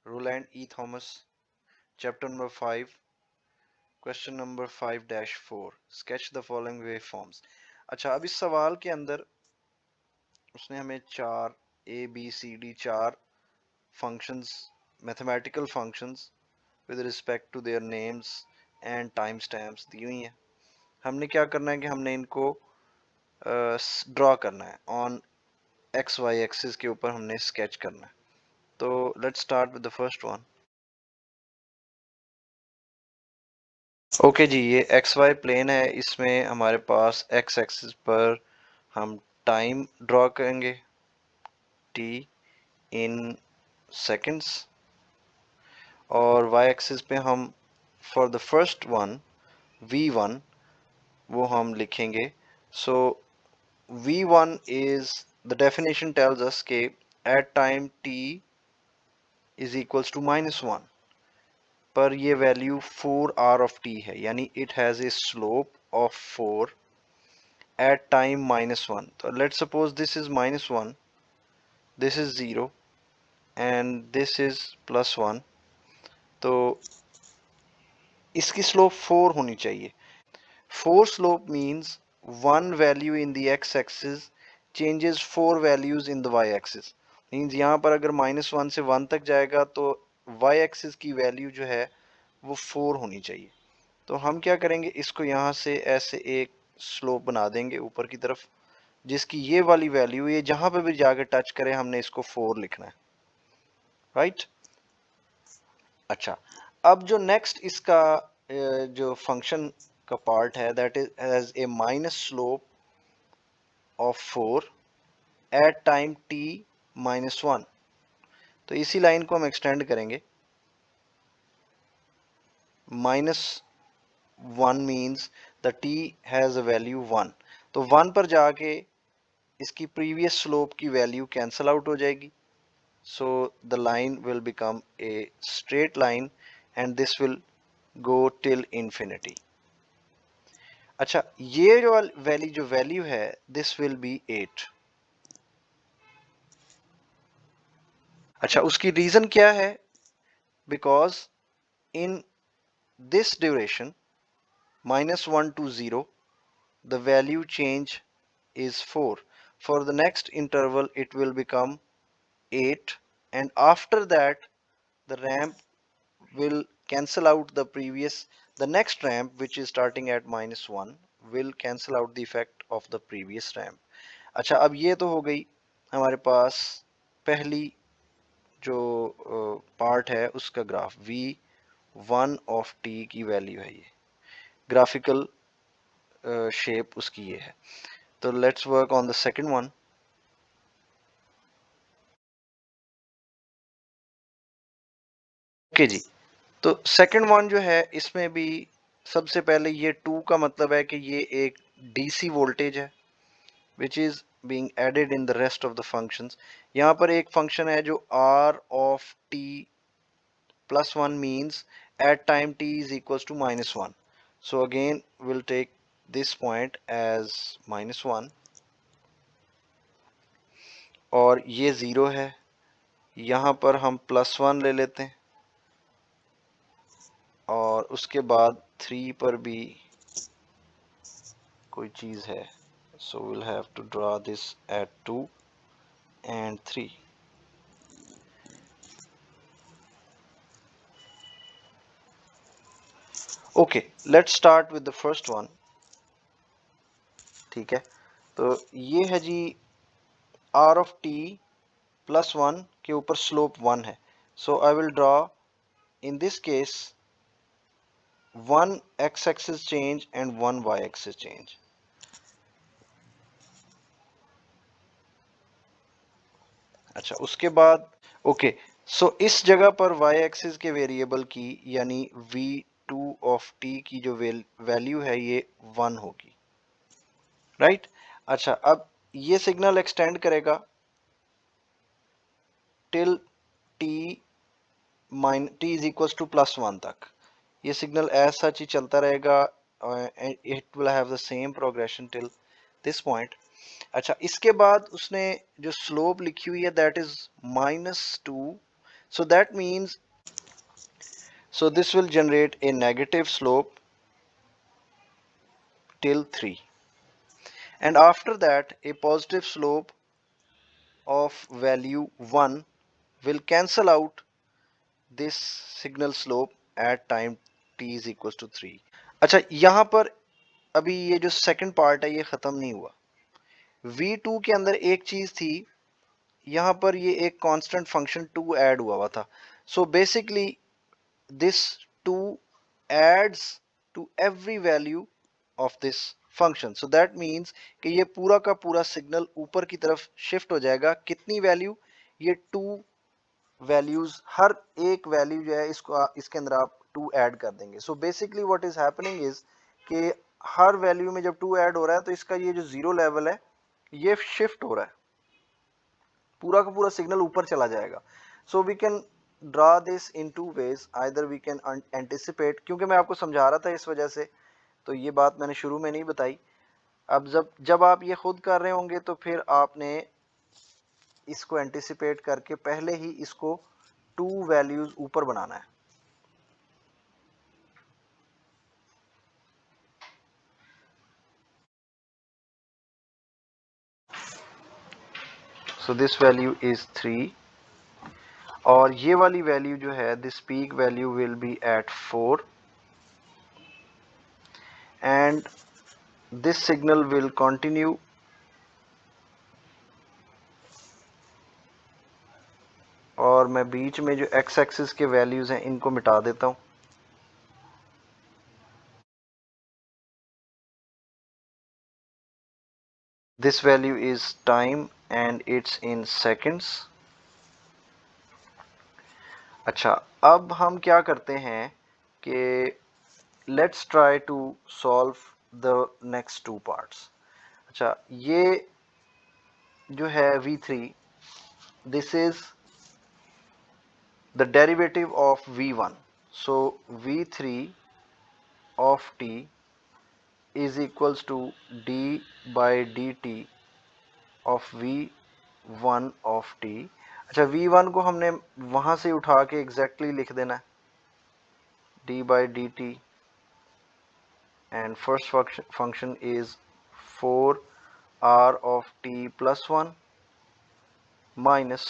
Roland E. Thomas, chapter number 5, question number 5-4. Sketch the following waveforms. अच्छा, अब इस सवाल के अंदर उसने हमें चार ABCD चार functions, mathematical functions with respect to their names and timestamps दी हुई हैं. हमने क्या करना है कि हमने इनको ड्रॉ करना है ऑन एक्स वाई एक्सिस के ऊपर हमने स्केच करना है. तो let's start with the first one. Okay जी, ये एक्स वाई प्लेन है. इसमें हमारे पास एक्स एक्सिस पर हम टाइम ड्रॉ करेंगे टी इन सेकंड्स, और वाई एक्सिस पे हम for the first one v1 वो हम लिखेंगे. So v1 is the definition tells us के at time t is equals to -1 पर ये वैल्यू 4r ऑफ t है, यानी it has a slope of 4 at time -1. So let's suppose this is -1, this is 0 and this is +1. तो इसकी slope 4 होनी चाहिए. 4 slope means one value in the x-axis changes 4 values in the y-axis. Means यहाँ पर अगर -1 से 1 तक जाएगा तो y-axis की वैल्यू जो है वो 4 होनी चाहिए. तो हम क्या करेंगे, इसको यहाँ से ऐसे एक स्लोप बना देंगे ऊपर की तरफ, जिसकी ये वाली वैल्यू ये जहां पे भी जाकर टच करे हमने इसको 4 लिखना है. राइट. अच्छा, अब जो नेक्स्ट इसका जो फंक्शन का पार्ट है that is has a minus slope of 4 at time t -1. तो इसी लाइन को हम एक्सटेंड करेंगे. -1 means the t has a value 1. तो 1 पर जाके इसकी प्रीवियस स्लोप की वैल्यू कैंसल आउट हो जाएगी. So the line will become a straight line and this will go till infinity. अच्छा, ये जो वैल्यू है this will be 8. अच्छा, उसकी रीजन क्या है? Because in this duration -1 to 0 the value change is 4. For the next interval it will become 8 and after that the ramp will cancel out the next ramp which is starting at -1 will cancel out the effect of the previous ramp. अच्छा, अब ये तो हो गई हमारे पास पहली जो part है उसका ग्राफ v1 ऑफ t की वैल्यू है. ये ग्राफिकल शेप उसकी ये है. तो let's work on the second one. Okay जी, तो सेकंड वन जो है इसमें भी सबसे पहले ये 2 का मतलब है कि ये एक डीसी वोल्टेज है which is being added in the rest of the functions. यहाँ पर एक फंक्शन है जो r of t plus 1 means at time t is equals to -1. So again we'll take this point as -1 और ये 0 है. यहाँ पर हम +1 ले लेते हैं और उसके बाद 3 पर भी कोई चीज़ है. So we'll have to draw this at 2 and 3. Okay, let's start with the first one. ठीक है, तो ये है जी r of t plus 1 के ऊपर स्लोप 1 है. So I will draw in this case 1 x axis change and 1 y axis change. अच्छा, उसके बाद ओके, सो इस जगह पर y एक्सिस के वेरिएबल की यानी v2 ऑफ t की जो वैल्यू है ये 1 होगी. राइट. अच्छा, अब ये सिग्नल एक्सटेंड करेगा till t is equals to +1 तक. ये सिग्नल एज सच ही चलता रहेगा. It will have the same progression till this point. अच्छा, इसके बाद उसने जो स्लोप लिखी हुई है that is -2. So that means, so this will generate a negative slope till 3, and after that a positive slope of value 1 will cancel out this signal slope at time t is equals to 3. अच्छा, यहां पर अभी ये जो second part है ये खत्म नहीं हुआ। v2 के अंदर एक चीज थी, यहां पर ये एक कांस्टेंट फंक्शन 2 ऐड हुआ था। So basically this 2 adds to every value of this function. So that means कि ये पूरा का पूरा सिग्नल ऊपर की तरफ शिफ्ट हो जाएगा। कितनी वैल्यू? ये 2 वैल्यूज, हर एक वैल्यू जो है इसको इसके अंदर आप 2 ऐड कर देंगे। So basically what is happening is कि हर वैल्यू में जब 2 ऐड हो रहा है तो इसका ये जो जीरो लेवल है ये शिफ्ट हो रहा है, पूरा का पूरा सिग्नल ऊपर चला जाएगा। So we can draw this in two ways, either we can anticipate, क्योंकि मैं आपको समझा रहा था इस वजह से, तो ये बात मैंने शुरू में नहीं बताई। अब जब आप ये खुद कर रहे होंगे तो फिर आपने इसको एंटिसिपेट करके पहले ही इसको 2 वैल्यूज ऊपर बनाना है। सो दिस वैल्यू इज 3 और ये वाली वैल्यू जो है this peak value will be at 4 and this signal will continue और मैं बीच में जो एक्स एक्सिस के वैल्यूज हैं इनको मिटा देता हूं। This value is time and it's in seconds. अच्छा, अब हम क्या करते हैं कि let's try to solve the next 2 parts. अच्छा, ये जो है v3, this is the derivative of v1. So v3 of t is equals to d by dt of v1 of t। अच्छा, v1 को हमने वहां से उठा के एग्जैक्टली लिख देना है, d by dt, and first function is 4r of t plus 1 minus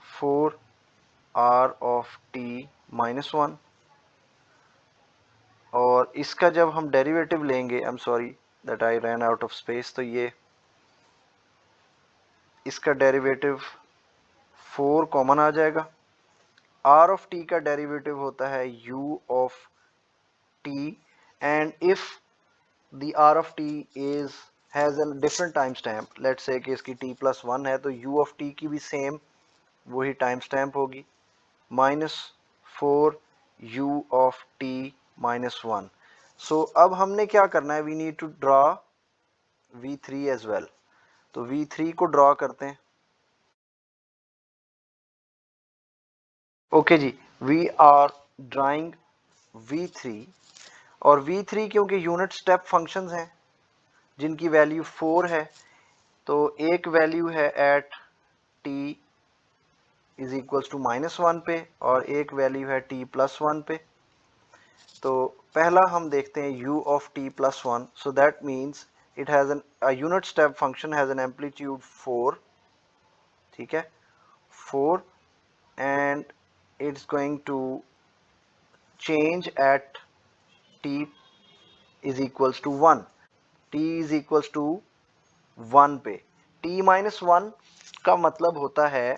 4r of t minus 1, और इसका जब हम डेरिवेटिव लेंगे, I am sorry that I ran out of space, तो ये इसका डेरिवेटिव 4 कॉमन आ जाएगा। r ऑफ t का डेरिवेटिव होता है u of t, and if the r of t is has a different time stamp, let's say कि इसकी t plus 1 है तो u ऑफ t की भी सेम वही टाइम स्टैम्प होगी, minus 4 u of t minus 1। So अब हमने क्या करना है, we need to draw v3 as well. तो v3 को ड्रॉ करते हैं। ओके जी, वी आर ड्राइंग v3, और v3 क्योंकि यूनिट स्टेप फंक्शंस हैं जिनकी वैल्यू 4 है, तो एक वैल्यू है at t is equals to -1 पे और एक वैल्यू है t प्लस 1 पे। तो पहला हम देखते हैं u of t plus 1। So that means it has an unit step function has an amplitude 4, ठीक है, 4, and it's going to change at t is equals to 1, t is equals to 1 पे। t minus 1 का मतलब होता है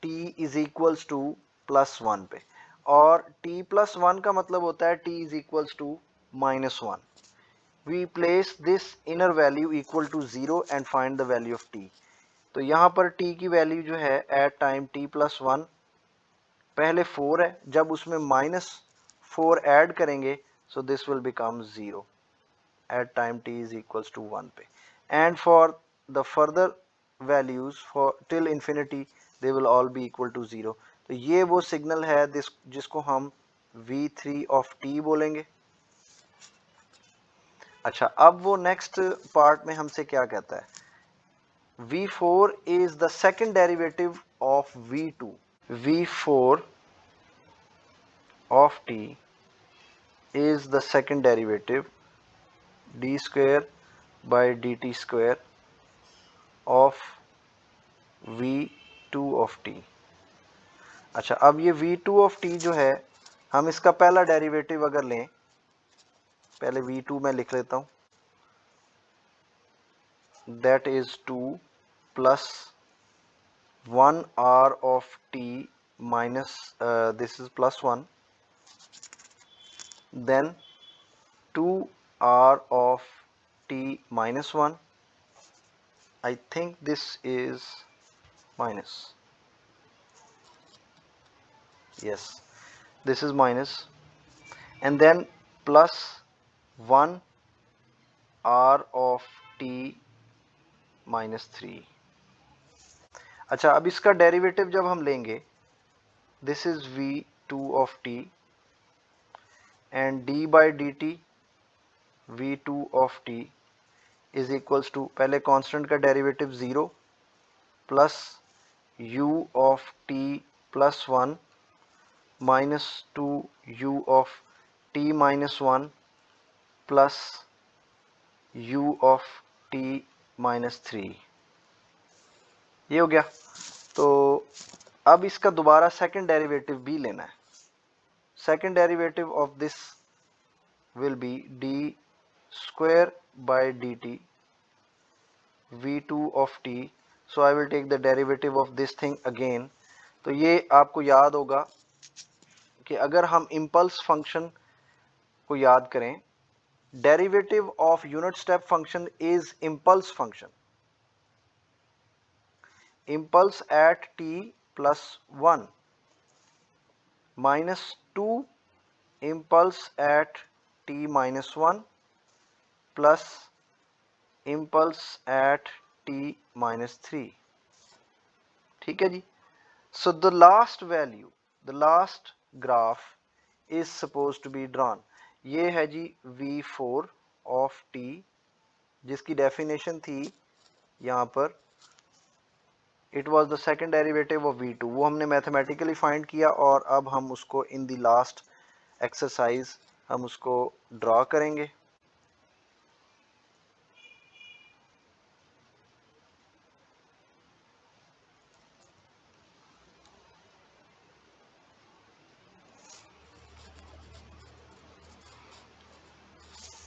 t is equals two plus 1 पे, और t plus 1 का मतलब होता है t is equals to -1। We place this inner value equal to 0 and find the value of t। तो यहाँ पर t की वैल्यू जो है एट टाइम t प्लस 1 पहले 4 है, जब उसमें -4 ऐड करेंगे so this will become 0 at time t is equals to 1 पे, and for the further values for till infinity they will all be equal to 0। तो ये वो सिग्नल है जिसको हम v3 of t बोलेंगे। अच्छा, अब वो नेक्स्ट पार्ट में हमसे क्या कहता है, v4 is the second derivative of v2। v4 of t is the second derivative d square by dt square of v2 of t। अच्छा, अब ये v2 of t जो है, हम इसका पहला डेरिवेटिव अगर लें, पहले v2 मैं लिख लेता हूं, that is 2 plus 1 r of t minus this is plus 1, then 2 r of t minus 1, I think this is minus, yes, this is minus, and then plus 1 r of t minus 3। अच्छा, अब इसका derivative जब हम लेंगे, this is v2 of t and d by dt v2 of t is equals to, पहले constant का derivative 0 plus u of t plus 1 minus 2 u of t minus 1 plus u of t minus 3, ये हो गया। तो अब इसका दोबारा second derivative भी लेना है। Second derivative of this will be d square by dt v2 of t, so I will take the derivative of this thing again। तो ये आपको याद होगा कि अगर हम इम्पल्स फंक्शन को याद करें, derivative of unit step function is impulse function, impulse at t plus 1 minus 2 impulse at t minus 1 plus impulse at t minus 3। ठीक है जी। So the last value, the last graph is supposed to be drawn। ये है जी v4 of t, जिसकी definition थी यहाँ पर, it was the second derivative of v2, वो हमने मैथमेटिकली फाइंड किया और अब हम उसको इन द लास्ट एक्सरसाइज हम उसको ड्रॉ करेंगे।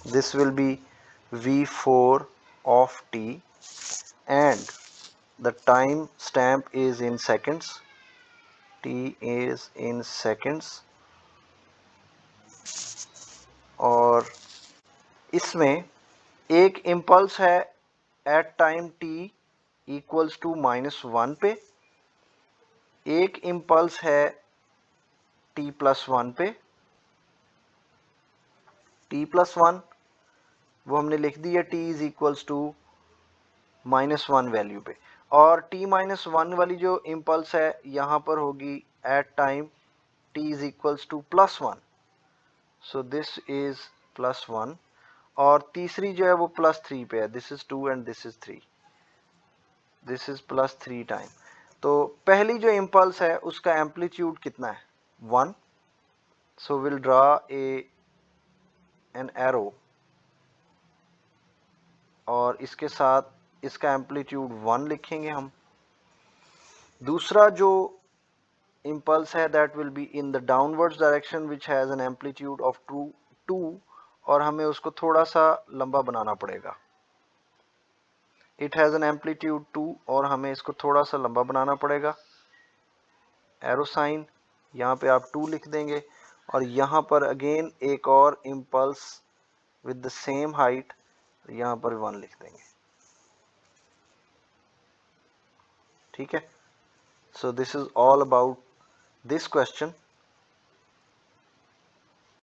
This will be v4 of t and the time stamp is in seconds, t is in seconds, और इसमें एक इम्पल्स है at time t equals to -1 पे, एक इम्पल्स है t प्लस 1 पे, t प्लस 1 वो हमने लिख दिया t is equals to -1 value पे, और t माइनस 1 वाली जो इम्पल्स है यहाँ पर होगी at time t is equals to +1, so this is +1, और तीसरी जो है वो +3 पे है, this is 2 and this is 3, this is +3 time. तो पहली जो इम्पल्स है उसका एम्पलीट्यूड कितना है, 1, so will draw an arrow और इसके साथ इसका एम्पलीट्यूड 1 लिखेंगे हम। दूसरा जो इम्पल्स है that will be in the downwards direction which has an amplitude of 2, और हमें उसको थोड़ा सा लंबा बनाना पड़ेगा। इट हैज़ एन एम्पलीट्यूड 2 और हमें इसको थोड़ा सा लंबा बनाना पड़ेगा। एरो साइन यहाँ पे आप 2 लिख देंगे, और यहाँ पर अगेन एक और impulse with the same height, यहाँ पर 1 लिख देंगे। ठीक है, so this is all about this question।